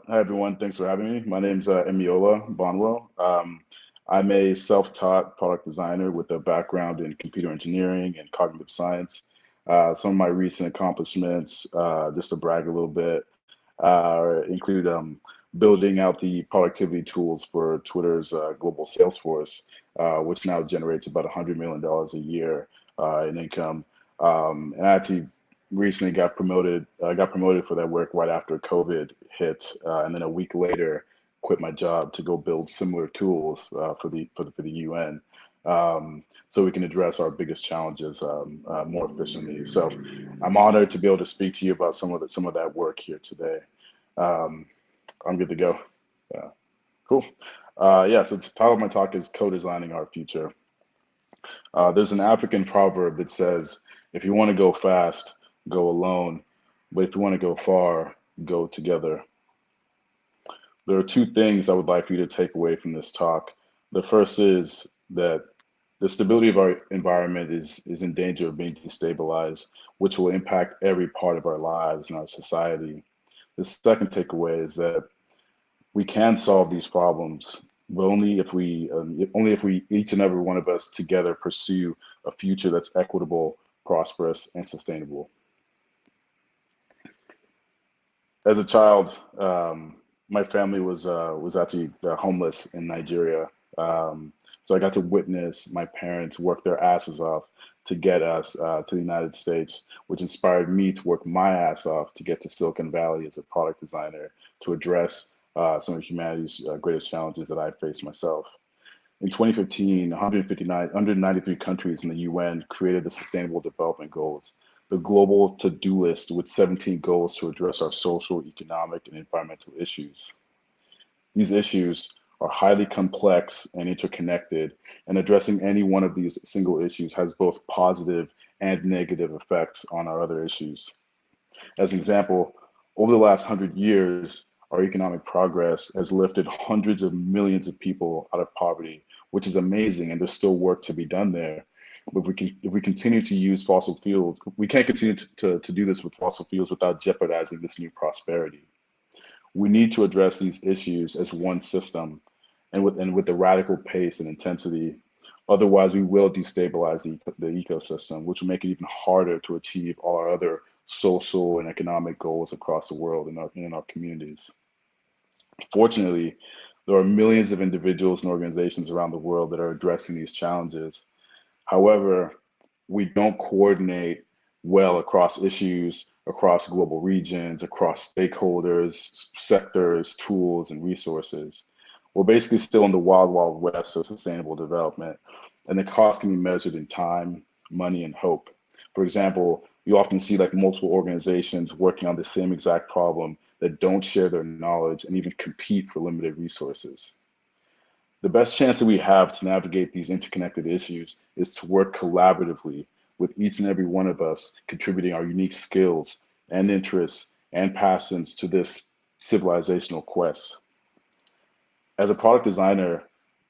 Hi everyone, thanks for having me. My name's Emiola Banwo. I'm a self-taught product designer with a background in computer engineering and cognitive science. Some of my recent accomplishments, just to brag a little bit, include building out the productivity tools for Twitter's global sales force, which now generates about $100 million a year in income. And I actually recently got promoted for that work right after COVID hit, and then a week later, quit my job to go build similar tools for the UN, so we can address our biggest challenges more efficiently. So, I'm honored to be able to speak to you about some of that work here today. Um, I'm good to go. Yeah, cool. Yeah, so the title of my talk is Co-Designing Our Future. There's an African proverb that says, if you want to go fast, go alone, but if you want to go far, go together. There are two things I would like for you to take away from this talk. The first is that the stability of our environment is in danger of being destabilized, which will impact every part of our lives and our society. The second takeaway is that we can solve these problems, but only if we each and every one of us together pursue a future that's equitable, prosperous, and sustainable. As a child, my family was actually homeless in Nigeria. So I got to witness my parents work their asses off to get us to the United States, which inspired me to work my ass off to get to Silicon Valley as a product designer to address some of humanity's greatest challenges that I faced myself. In 2015, 193 countries in the UN created the Sustainable Development Goals, the global to-do list with 17 goals to address our social, economic, and environmental issues. These issues are highly complex and interconnected, and addressing any one of these single issues has both positive and negative effects on our other issues. As an example, over the last 100 years, our economic progress has lifted hundreds of millions of people out of poverty, which is amazing, and there's still work to be done there. But if we continue to use fossil fuels, we can't continue to do this with fossil fuels without jeopardizing this new prosperity. We need to address these issues as one system and with the radical pace and intensity. Otherwise, we will destabilize the ecosystem, which will make it even harder to achieve all our other social and economic goals across the world in our communities. Fortunately, there are millions of individuals and organizations around the world that are addressing these challenges. However, we don't coordinate well across issues, across global regions, across stakeholders, sectors, tools, and resources. We're basically still in the wild, wild west of sustainable development, and the cost can be measured in time, money, and hope. For example, you often see like multiple organizations working on the same exact problem that don't share their knowledge and even compete for limited resources. The best chance that we have to navigate these interconnected issues is to work collaboratively with each and every one of us contributing our unique skills and interests and passions to this civilizational quest. As a product designer,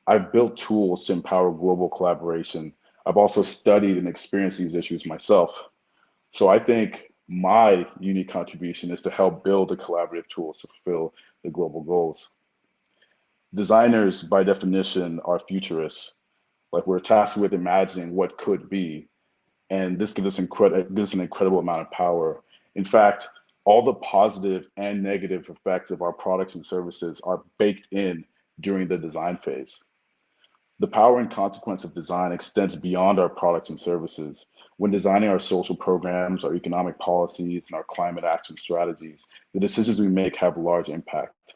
I've built tools to empower global collaboration. I've also studied and experienced these issues myself. So I think my unique contribution is to help build the collaborative tools to fulfill the global goals. Designers, by definition, are futurists. Like we're tasked with imagining what could be, and this gives us an incredible amount of power. In fact, all the positive and negative effects of our products and services are baked in during the design phase. The power and consequence of design extends beyond our products and services. When designing our social programs, our economic policies, and our climate action strategies, the decisions we make have large impact.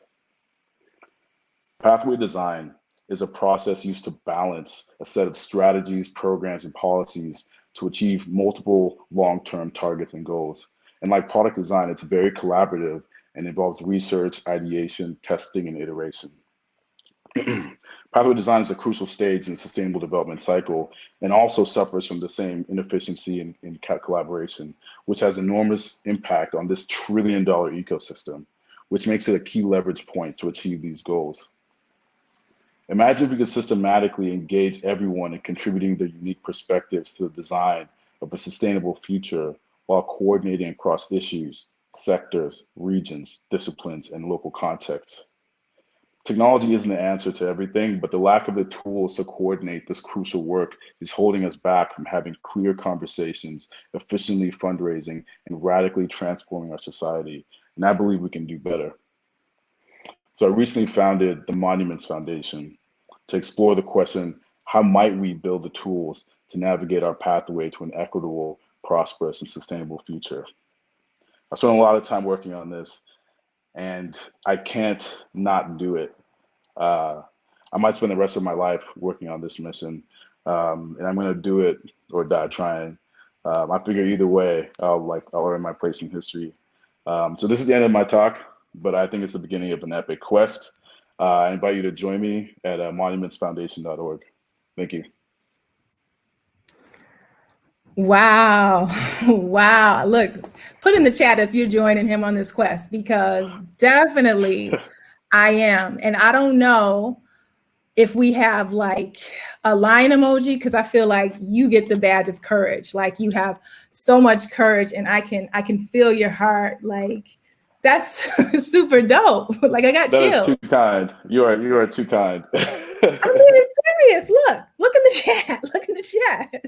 Pathway design is a process used to balance a set of strategies, programs, and policies to achieve multiple long-term targets and goals. And like product design, it's very collaborative and involves research, ideation, testing, and iteration. Pathway design is a crucial stage in the sustainable development cycle and also suffers from the same inefficiency in collaboration, which has enormous impact on this trillion-dollar ecosystem, which makes it a key leverage point to achieve these goals. Imagine if we could systematically engage everyone in contributing their unique perspectives to the design of a sustainable future while coordinating across issues, sectors, regions, disciplines, and local contexts. Technology isn't the answer to everything, but the lack of the tools to coordinate this crucial work is holding us back from having clear conversations, efficiently fundraising, and radically transforming our society. And I believe we can do better. So I recently founded the Monuments Foundation to explore the question, how might we build the tools to navigate our pathway to an equitable, prosperous, and sustainable future? I spent a lot of time working on this, and I can't not do it. Uh, I might spend the rest of my life working on this mission, and I'm going to do it or die trying. I figure either way, I'll earn my place in history. So this is the end of my talk, but I think it's the beginning of an epic quest. I invite you to join me at monumentsfoundation.org. Thank you. Wow. Wow. Look, put in the chat if you're joining him on this quest, because definitely I am. And I don't know if we have like a lion emoji, because I feel like you get the badge of courage. Like you have so much courage, and I can feel your heart. Like that's super dope. Like I got That is chills. too kind. You are too kind. I mean, it's serious. Look in the chat. Look in the chat.